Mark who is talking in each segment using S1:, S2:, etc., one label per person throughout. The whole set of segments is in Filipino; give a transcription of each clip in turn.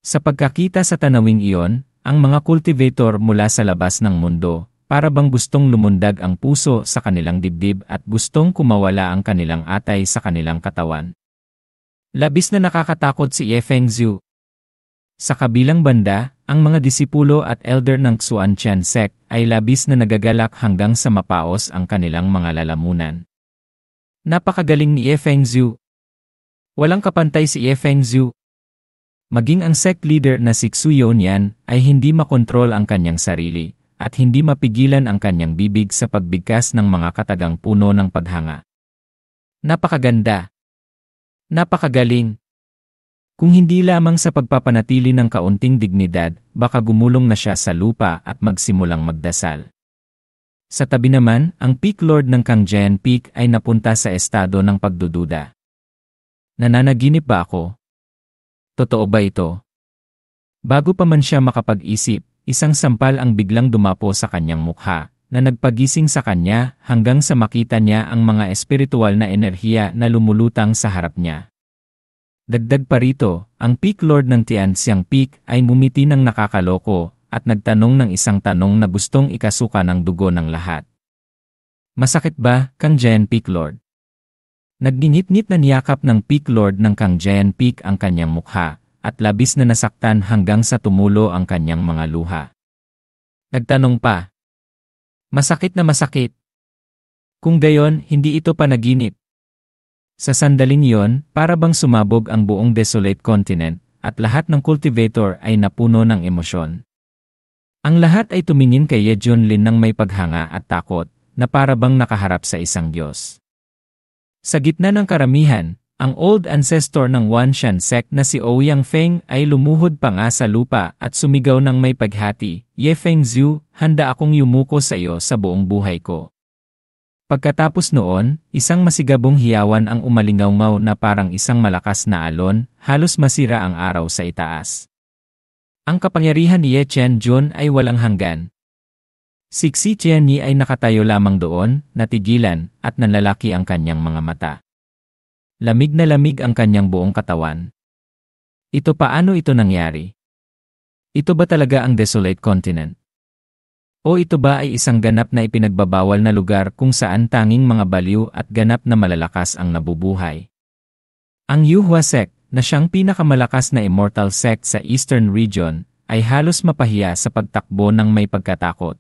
S1: Sa pagkakita sa tanawing iyon, ang mga cultivator mula sa labas ng mundo, para bang gustong lumundag ang puso sa kanilang dibdib at gustong kumawala ang kanilang atay sa kanilang katawan. Labis na nakakatakot si Ye Fengzhu. Sa kabilang banda, ang mga disipulo at elder ng Xuantian sect ay labis na nagagalak hanggang sa mapaos ang kanilang mga lalamunan. Napakagaling ni Ye Fengzhu. Walang kapantay si Ye Fengzhu. Maging ang sect leader na si Xu Yonian ay hindi makontrol ang kanyang sarili at hindi mapigilan ang kanyang bibig sa pagbigkas ng mga katagang puno ng paghanga. Napakaganda. Napakagaling. Kung hindi lamang sa pagpapanatili ng kaunting dignidad, baka gumulong na siya sa lupa at magsimulang magdasal. Sa tabi naman, ang Peak Lord ng Kangjian Peak ay napunta sa estado ng pagdududa. Nananaginip ba ako? Totoo ba ito? Bago pa man siya makapag-isip, isang sampal ang biglang dumapo sa kanyang mukha, na nagpagising sa kanya hanggang sa makita niya ang mga espiritual na enerhiya na lumulutang sa harap niya. Dagdag pa rito, ang Peak Lord ng Tianxiang Peak ay ngumiti ng nakakaloko at nagtanong ng isang tanong na gustong ikasuka ng dugo ng lahat. Masakit ba, Kangjian Peak Lord? Nagngingit-ngit na niyakap ng Peak Lord ng Kangjian Peak ang kanyang mukha at labis na nasaktan hanggang sa tumulo ang kanyang mga luha. Nagtanong pa. Masakit na masakit. Kung gayon, hindi ito panaginip. Sa sandaling iyon, para bang sumabog ang buong desolate continent at lahat ng cultivator ay napuno ng emosyon. Ang lahat ay tumingin kay Ye Junlin ng may paghanga at takot na para bang nakaharap sa isang Diyos. Sa gitna ng karamihan, ang old ancestor ng Wanshan sect na si Ouyang Feng ay lumuhod pa nga sa lupa at sumigaw ng may paghati, Ye Fengzhu, handa akong yumuko sa iyo sa buong buhay ko. Pagkatapos noon, isang masigabong hiyawan ang umalingaw na parang isang malakas na alon, halos masira ang araw sa itaas. Ang kapangyarihan ni Ye Qianjun ay walang hanggan. Si Xi Qianyi ay nakatayo lamang doon, natigilan, at nanlalaki ang kanyang mga mata. Lamig na lamig ang kanyang buong katawan. Ito paano ito nangyari? Ito ba talaga ang desolate continent? O ito ba ay isang ganap na ipinagbabawal na lugar kung saan tanging mga baliw at ganap na malalakas ang nabubuhay? Ang Yuhua sect, na siyang pinakamalakas na immortal sect sa Eastern region, ay halos mapahiya sa pagtakbo ng may pagkatakot.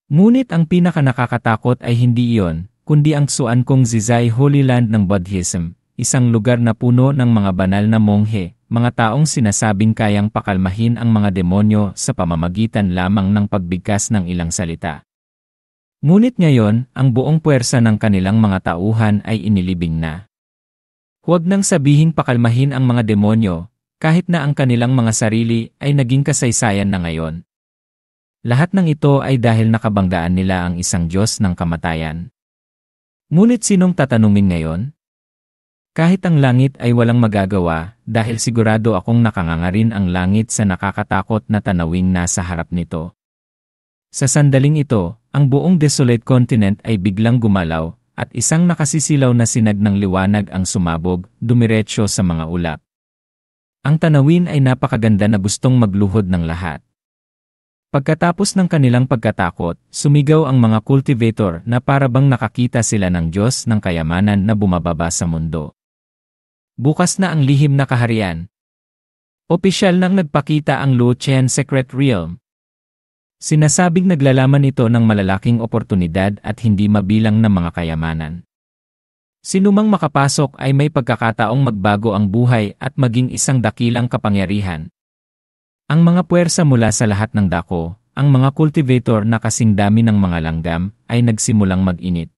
S1: Ngunit ang pinakanakakatakot ay hindi iyon, kundi ang Xuan Kong Zizai Holy Land ng Buddhism, isang lugar na puno ng mga banal na monghe, mga taong sinasabing kayang pakalmahin ang mga demonyo sa pamamagitan lamang ng pagbigkas ng ilang salita. Ngunit ngayon, ang buong puwersa ng kanilang mga tauhan ay inilibing na. Huwag nang sabihing pakalmahin ang mga demonyo, kahit na ang kanilang mga sarili ay naging kasaysayan na ngayon. Lahat ng ito ay dahil nakabanggaan nila ang isang Diyos ng kamatayan. Ngunit sinong tatanungin ngayon? Kahit ang langit ay walang magagawa, dahil sigurado akong nakangangarin ang langit sa nakakatakot na tanawing nasa harap nito. Sa sandaling ito, ang buong desolate continent ay biglang gumalaw, at isang nakasisilaw na sinag ng liwanag ang sumabog, dumiretso sa mga ulap. Ang tanawin ay napakaganda na gustong magluhod ng lahat. Pagkatapos ng kanilang pagkatakot, sumigaw ang mga cultivator na para bang nakakita sila ng Diyos ng kayamanan na bumababa sa mundo. Bukas na ang lihim na kaharian. Opisyal nang nagpakita ang Luotian Secret Realm. Sinasabing naglalaman ito ng malalaking oportunidad at hindi mabilang na mga kayamanan. Sinumang makapasok ay may pagkakataong magbago ang buhay at maging isang dakilang kapangyarihan. Ang mga puwersa mula sa lahat ng dako, ang mga cultivator na kasing dami ng mga langgam, ay nagsimulang mag-init.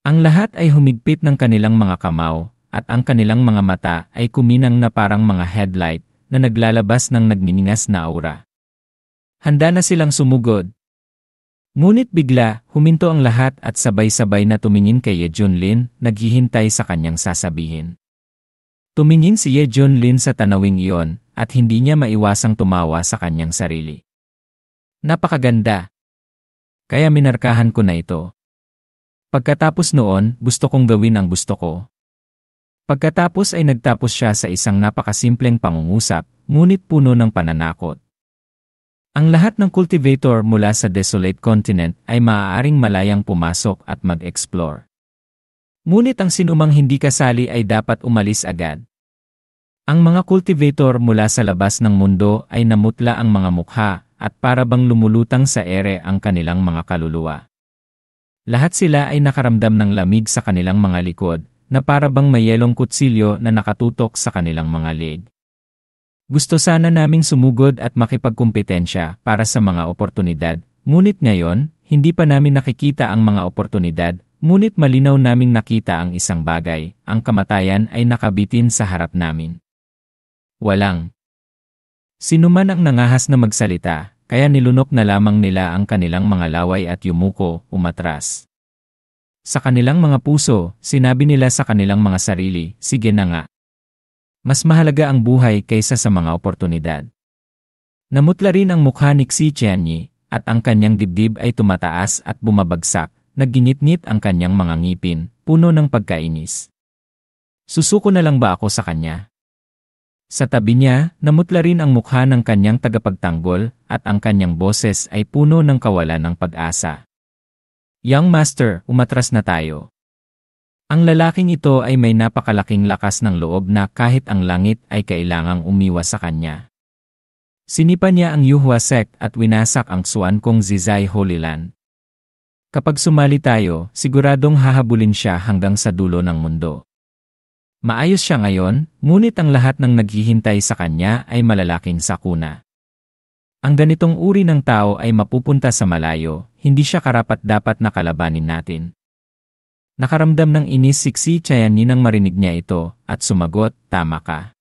S1: Ang lahat ay humigpit ng kanilang mga kamao, at ang kanilang mga mata ay kuminang na parang mga headlight na naglalabas ng nagniningas na aura. Handa na silang sumugod. Ngunit bigla, huminto ang lahat at sabay-sabay na tumingin kay Ye Junlin, naghihintay sa kanyang sasabihin. Tumingin si Ye Junlin sa tanawing iyon, at hindi niya maiwasang tumawa sa kanyang sarili. Napakaganda. Kaya minarkahan ko na ito. Pagkatapos noon, gusto kong gawin ang gusto ko. Pagkatapos ay nagtapos siya sa isang napakasimpleng pangungusap, ngunit puno ng pananakot. Ang lahat ng cultivator mula sa desolate continent ay maaaring malayang pumasok at mag-explore. Ngunit ang sinumang hindi kasali ay dapat umalis agad. Ang mga cultivator mula sa labas ng mundo ay namutla ang mga mukha at para bang lumulutang sa ere ang kanilang mga kaluluwa. Lahat sila ay nakaramdam ng lamig sa kanilang mga likod na para bang may yelong kutsilyo na nakatutok sa kanilang mga leg. Gusto sana naming sumugod at makipagkumpetensya para sa mga oportunidad, ngunit ngayon, hindi pa namin nakikita ang mga oportunidad, ngunit malinaw naming nakita ang isang bagay, ang kamatayan ay nakabitin sa harap namin. Walang sinuman ang nangahas na magsalita, kaya nilunok na lamang nila ang kanilang mga laway at yumuko, umatras. Sa kanilang mga puso, sinabi nila sa kanilang mga sarili, sige na nga. Mas mahalaga ang buhay kaysa sa mga oportunidad. Namutla rin ang mukha ni Xi Tianyi, at ang kanyang dibdib ay tumataas at bumabagsak, nagginit-ngit ang kanyang mga ngipin, puno ng pagkainis. Susuko na lang ba ako sa kanya? Sa tabi niya, namutla rin ang mukha ng kanyang tagapagtanggol, at ang kanyang boses ay puno ng kawalan ng pag-asa. Young Master, umatras na tayo. Ang lalaking ito ay may napakalaking lakas ng loob na kahit ang langit ay kailangang umiwas sa kanya. Sinipa niya ang Yuhua sect at winasak ang Xuan Kong Zizai Holy Land. Kapag sumali tayo, siguradong hahabulin siya hanggang sa dulo ng mundo. Maayos siya ngayon, ngunit ang lahat ng naghihintay sa kanya ay malalaking sakuna. Ang ganitong uri ng tao ay mapupunta sa malayo, hindi siya karapat-dapat na kalabanin natin. Nakaramdam ng inis si Xi Tianyi nang marinig niya ito, at sumagot, tama ka.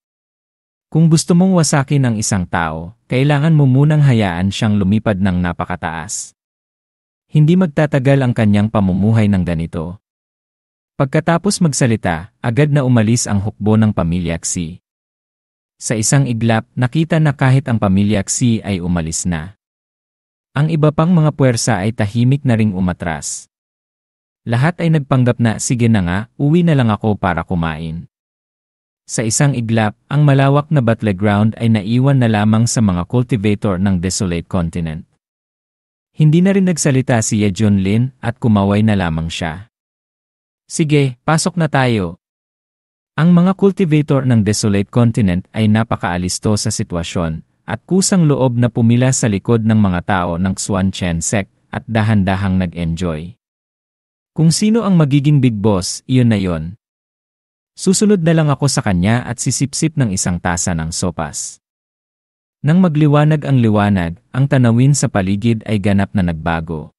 S1: Kung gusto mong wasakin ang isang tao, kailangan mo munang hayaan siyang lumipad ng napakataas. Hindi magtatagal ang kanyang pamumuhay ng ganito. Pagkatapos magsalita, agad na umalis ang hukbo ng pamilya Xi. Sa isang iglap, nakita na kahit ang pamilya Xi ay umalis na. Ang iba pang mga puwersa ay tahimik na ring umatras. Lahat ay nagpanggap na sige na nga, uwi na lang ako para kumain. Sa isang iglap, ang malawak na battleground ay naiwan na lamang sa mga cultivator ng desolate continent. Hindi na rin nagsalita si Ye Junlin at kumaway na lamang siya. Sige, pasok na tayo. Ang mga cultivator ng desolate continent ay napakaalisto sa sitwasyon at kusang loob na pumila sa likod ng mga tao ng Xuan Chen sect at dahan-dahang nag-enjoy. Kung sino ang magiging big boss, iyon na yon. Susunod na lang ako sa kanya at sisipsip ng isang tasa ng sopas. Nang magliwanag ang liwanag, ang tanawin sa paligid ay ganap na nagbago.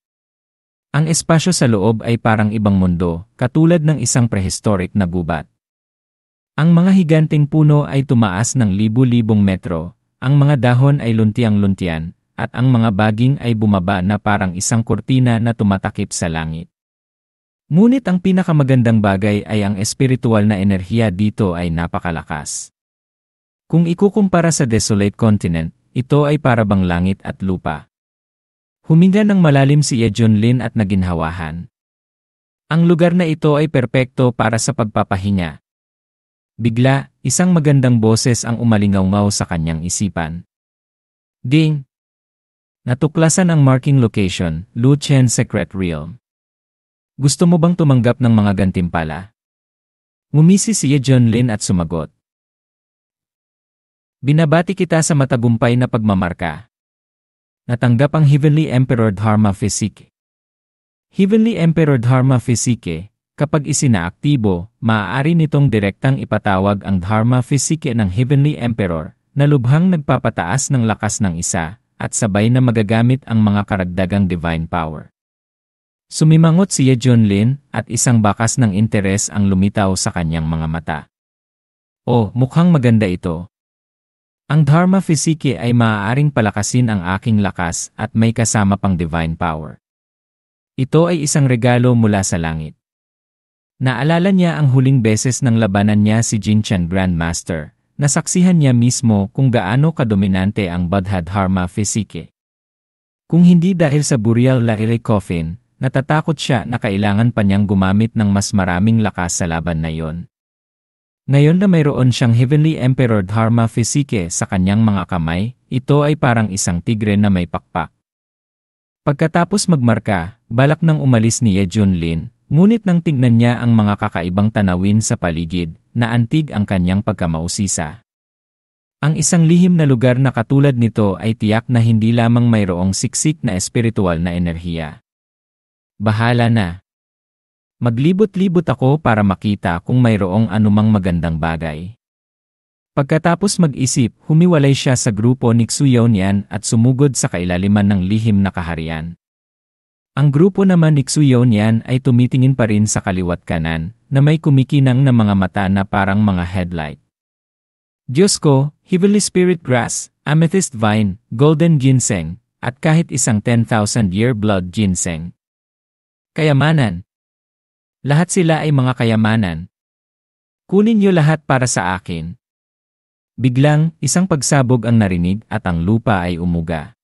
S1: Ang espasyo sa loob ay parang ibang mundo, katulad ng isang prehistoric na gubat. Ang mga higanting puno ay tumaas ng libu-libong metro, ang mga dahon ay luntiang-luntian, at ang mga baging ay bumaba na parang isang kurtina na tumatakip sa langit. Ngunit ang pinakamagandang bagay ay ang espiritual na enerhiya dito ay napakalakas. Kung ikukumpara sa desolate continent, ito ay para bang langit at lupa. Huminga ng malalim si Ye Junlin at naginhawahan. Ang lugar na ito ay perpekto para sa pagpapahinga. Bigla, isang magandang boses ang umalingaw-ngaw sa kanyang isipan. Ding! Natuklasan ang marking location, Lu Chen Secret Realm. Gusto mo bang tumanggap ng mga gantimpala? Ngumisi si Ye Junlin at sumagot. Binabati kita sa matagumpay na pagmamarka. Natanggap ang Heavenly Emperor Dharma Physique. Heavenly Emperor Dharma Physique, kapag isinaaktibo, maaari nitong direktang ipatawag ang Dharma Physique ng Heavenly Emperor na lubhang nagpapataas ng lakas ng isa at sabay na magagamit ang mga karagdagang divine power. Sumimangot si Ye Junlin at isang bakas ng interes ang lumitaw sa kanyang mga mata. Oh, mukhang maganda ito. Ang Dharma Physique ay maaaring palakasin ang aking lakas at may kasama pang divine power. Ito ay isang regalo mula sa langit. Naalala niya ang huling beses ng labanan niya si Jin Chen Grandmaster, nasaksihan niya mismo kung gaano kadominante ang Buddha Dharma Physique. Kung hindi dahil sa Burial Laire Coffin, natatakot siya na kailangan pa niyang gumamit ng mas maraming lakas sa laban na iyon. Ngayon na mayroon siyang Heavenly Emperor Dharma Physique sa kanyang mga kamay, ito ay parang isang tigre na may pakpak. Pagkatapos magmarka, balak nang umalis ni Ye Junlin, ngunit nang tignan niya ang mga kakaibang tanawin sa paligid, naantig ang kanyang pagkamausisa. Ang isang lihim na lugar na katulad nito ay tiyak na hindi lamang mayroong siksik na espiritual na enerhiya. Bahala na. Maglibot-libot ako para makita kung mayroong anumang magandang bagay. Pagkatapos mag-isip, humiwalay siya sa grupo ni Xuyonian at sumugod sa kailaliman ng lihim na kaharian. Ang grupo naman ni Xuyonian ay tumitingin pa rin sa kaliwat kanan, na may kumikinang na mga mata na parang mga headlight. Diyos ko, Heavenly Spirit Grass, Amethyst Vine, Golden Ginseng, at kahit isang 10,000-year blood ginseng. Kayamanan. Lahat sila ay mga kayamanan. Kunin niyo lahat para sa akin. Biglang, isang pagsabog ang narinig at ang lupa ay umuga.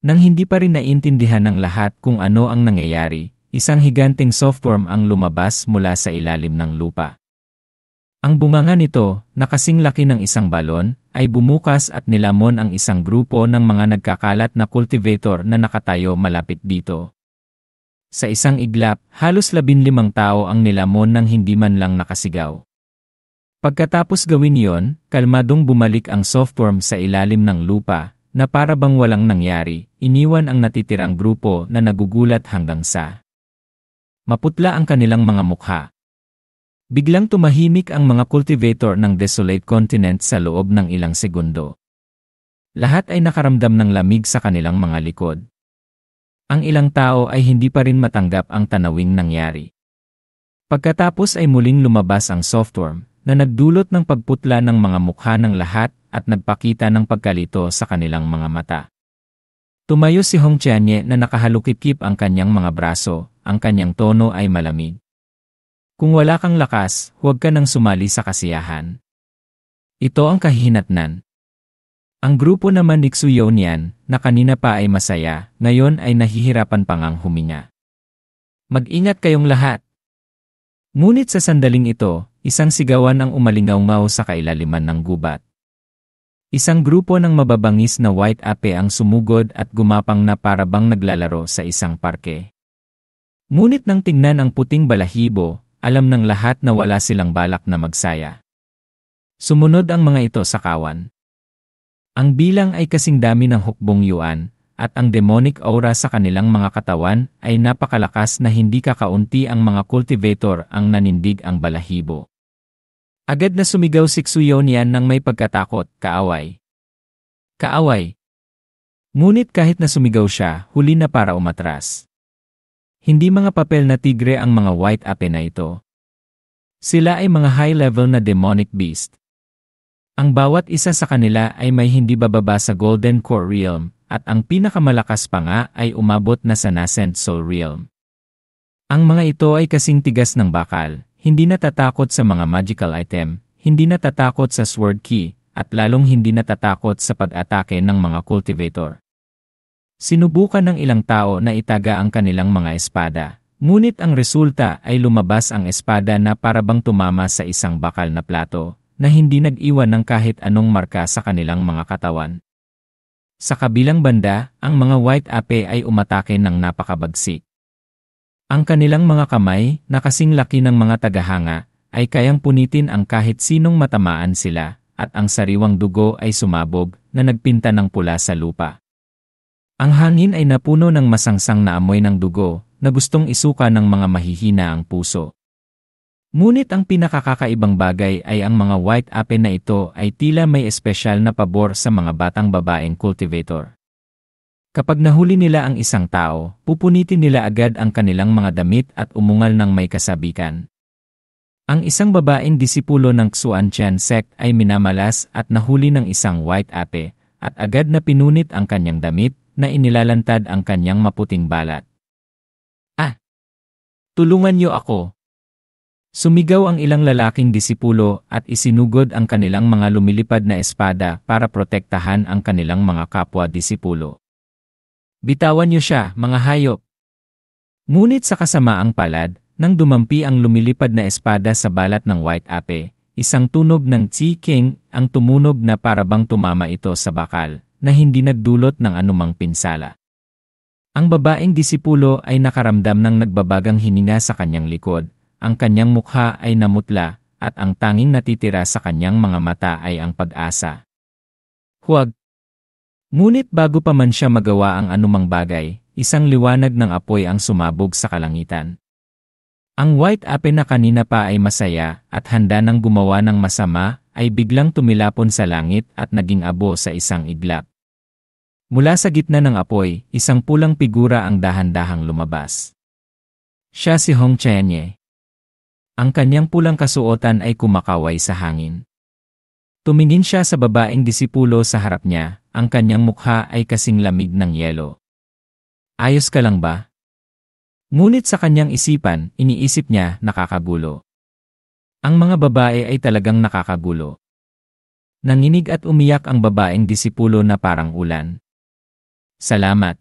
S1: Nang hindi pa rin naintindihan ng lahat kung ano ang nangyayari, isang higanteng softworm ang lumabas mula sa ilalim ng lupa. Ang bunganga nito, na kasing laki ng isang balon, ay bumukas at nilamon ang isang grupo ng mga nagkakalat na cultivator na nakatayo malapit dito. Sa isang iglap, halos 15 tao ang nilamon nang hindi man lang nakasigaw. Pagkatapos gawin yon, kalmadong bumalik ang softworm sa ilalim ng lupa, na para bang walang nangyari, iniwan ang natitirang grupo na nagugulat hanggang sa maputla ang kanilang mga mukha. Biglang tumahimik ang mga cultivator ng desolate continent sa loob ng ilang segundo. Lahat ay nakaramdam ng lamig sa kanilang mga likod. Ang ilang tao ay hindi pa rin matanggap ang tanawing nangyari. Pagkatapos ay muling lumabas ang softworm, na nagdulot ng pagputla ng mga mukha ng lahat at nagpakita ng pagkalito sa kanilang mga mata. Tumayo si Hong Qianye na nakahalukip-kip ang kanyang mga braso, ang kanyang tono ay malamig. Kung wala kang lakas, huwag ka nang sumali sa kasiyahan. Ito ang kahihinatnan. Ang grupo naman ni Xuyonian, na kanina pa ay masaya, ngayon ay nahihirapan pa ngang huminga. Mag-ingat kayong lahat. Ngunit sa sandaling ito, isang sigawan ang umalingaw-ngaw sa kailaliman ng gubat. Isang grupo ng mababangis na white ape ang sumugod at gumapang na para bang naglalaro sa isang parke. Ngunit nang tingnan ang puting balahibo, alam ng lahat na wala silang balak na magsaya. Sumunod ang mga ito sa kawan. Ang bilang ay kasing dami ng hukbong yuan, at ang demonic aura sa kanilang mga katawan ay napakalakas na hindi kakaunti ang mga cultivator ang nanindig ang balahibo. Agad na sumigaw si Xuyonian nang may pagkatakot, kaaway. Kaaway. Ngunit kahit na sumigaw siya, huli na para umatras. Hindi mga papel na tigre ang mga white ape na ito. Sila ay mga high-level na demonic beast. Ang bawat isa sa kanila ay may hindi bababa sa Golden Core Realm, at ang pinakamalakas pa nga ay umabot na sa Nascent Soul Realm. Ang mga ito ay kasing tigas ng bakal, hindi natatakot sa mga magical item, hindi natatakot sa sword key, at lalong hindi natatakot sa pag-atake ng mga cultivator. Sinubukan ng ilang tao na itaga ang kanilang mga espada, ngunit ang resulta ay lumabas ang espada na parabang tumama sa isang bakal na plato, na hindi nag-iwan ng kahit anong marka sa kanilang mga katawan. Sa kabilang banda, ang mga white ape ay umatake ng napakabagsik. Ang kanilang mga kamay, na kasing laki ng mga tagahanga, ay kayang punitin ang kahit sinong matamaan sila, at ang sariwang dugo ay sumabog, na nagpinta ng pula sa lupa. Ang hangin ay napuno ng masangsang na amoy ng dugo, na gustong isuka ng mga mahihina ang puso. Ngunit ang pinakakakaibang bagay ay ang mga white ape na ito ay tila may espesyal na pabor sa mga batang babaeng cultivator. Kapag nahuli nila ang isang tao, pupunitin nila agad ang kanilang mga damit at umungal ng may kasabikan. Ang isang babaeng disipulo ng Xuantian sect ay minamalas at nahuli ng isang white ape, at agad na pinunit ang kanyang damit, na inilalantad ang kanyang maputing balat. Tulungan niyo ako! Sumigaw ang ilang lalaking disipulo at isinugod ang kanilang mga lumilipad na espada para protektahan ang kanilang mga kapwa-disipulo. Bitawan niyo siya, mga hayop! Ngunit sa kasamaang palad, nang dumampi ang lumilipad na espada sa balat ng white ape, isang tunog ng Tsi King ang tumunog na parabang tumama ito sa bakal, na hindi nagdulot ng anumang pinsala. Ang babaeng disipulo ay nakaramdam ng nagbabagang hininga sa kanyang likod, ang kanyang mukha ay namutla, at ang tanging natitira sa kanyang mga mata ay ang pag-asa. Huwag! Ngunit bago pa man siya magawa ang anumang bagay, isang liwanag ng apoy ang sumabog sa kalangitan. Ang White Ape na kanina pa ay masaya at handa nang gumawa ng masama, ay biglang tumilapon sa langit at naging abo sa isang iglap. Mula sa gitna ng apoy, isang pulang figura ang dahan-dahang lumabas. Siya si Hong Qianye. Ang kanyang pulang kasuotan ay kumakaway sa hangin. Tumingin siya sa babaeng disipulo sa harap niya, ang kanyang mukha ay kasing lamig ng yelo. Ayos ka lang ba? Ngunit sa kanyang isipan, iniisip niya nakakagulo. Ang mga babae ay talagang nakakagulo. Nanginig at umiyak ang babaeng disipulo na parang ulan. Salamat.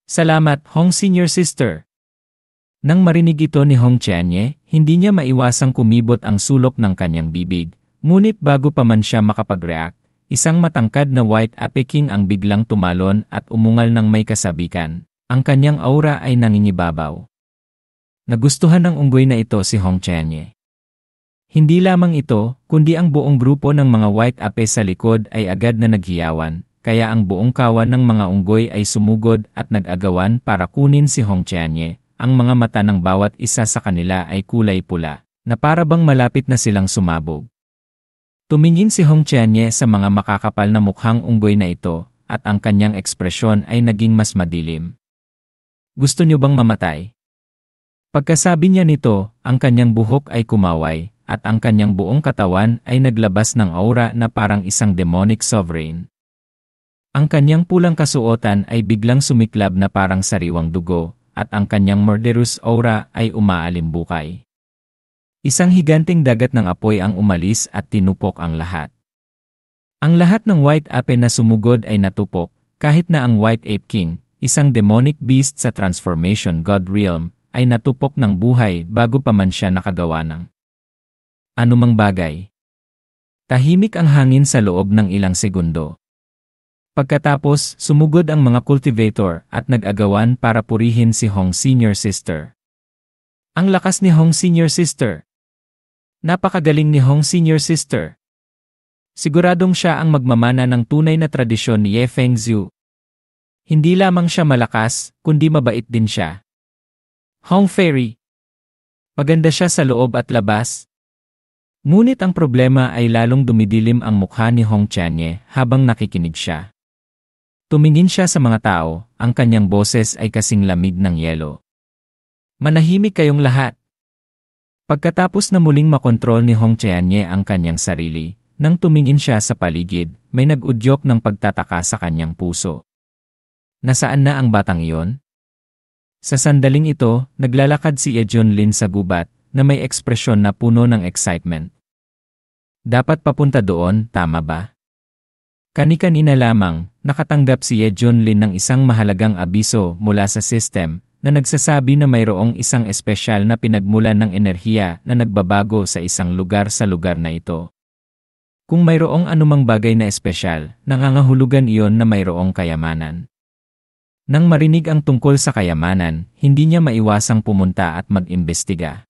S1: Salamat, Hong Senior Sister. Nang marinig ito ni Hong Qianye, hindi niya maiwasang kumibot ang sulok ng kanyang bibig, ngunit bago pa man siya makapag-react, isang matangkad na White Ape King ang biglang tumalon at umungal ng may kasabikan. Ang kanyang aura ay nangingibabaw. Nagustuhan ng unggoy na ito si Hong Qianye. Hindi lamang ito, kundi ang buong grupo ng mga White Ape sa likod ay agad na naghiyawan, kaya ang buong kawan ng mga unggoy ay sumugod at nag-agawan para kunin si Hong Qianye. Ang mga mata ng bawat isa sa kanila ay kulay pula, na para bang malapit na silang sumabog. Tumingin si Hong Qianye sa mga makakapal na mukhang unggoy na ito, at ang kanyang ekspresyon ay naging mas madilim. Gusto niyo bang mamatay? Pagkasabi niya nito, ang kanyang buhok ay kumaway, at ang kanyang buong katawan ay naglabas ng aura na parang isang demonic sovereign. Ang kanyang pulang kasuotan ay biglang sumiklab na parang sariwang dugo, at ang kanyang murderous aura ay umaalimbukay. Isang higanting dagat ng apoy ang umalis at tinupok ang lahat. Ang lahat ng White Ape na sumugod ay natupok, kahit na ang White Ape King, isang demonic beast sa Transformation God Realm, ay natupok ng buhay bago pa man siya nakagawa ng anumang bagay. Tahimik ang hangin sa loob ng ilang segundo. Pagkatapos, sumugod ang mga cultivator at nag-agawan para purihin si Hong Senior Sister. Ang lakas ni Hong Senior Sister. Napakagaling ni Hong Senior Sister. Siguradong siya ang magmamana ng tunay na tradisyon ni Ye Fengzhu. Hindi lamang siya malakas, kundi mabait din siya. Hong Fairy. Maganda siya sa loob at labas. Ngunit ang problema ay lalong dumidilim ang mukha ni Hong Qianye habang nakikinig siya. Tumingin siya sa mga tao, ang kanyang boses ay kasing lamig ng yelo. Manahimik kayong lahat. Pagkatapos na muling makontrol ni Hong Qianye ang kanyang sarili, nang tumingin siya sa paligid, may nag-udyok ng pagtataka sa kanyang puso. Nasaan na ang batang iyon? Sa sandaling ito, naglalakad si Ye Junlin sa gubat, na may ekspresyon na puno ng excitement. Dapat papunta doon, tama ba? Kani-kanina lamang, nakatanggap si Ye Junlin ng isang mahalagang abiso mula sa system na nagsasabi na mayroong isang espesyal na pinagmulan ng enerhiya na nagbabago sa isang lugar sa lugar na ito. Kung mayroong anumang bagay na espesyal, nangangahulugan iyon na mayroong kayamanan. Nang marinig ang tungkol sa kayamanan, hindi niya maiwasang pumunta at mag-imbestiga.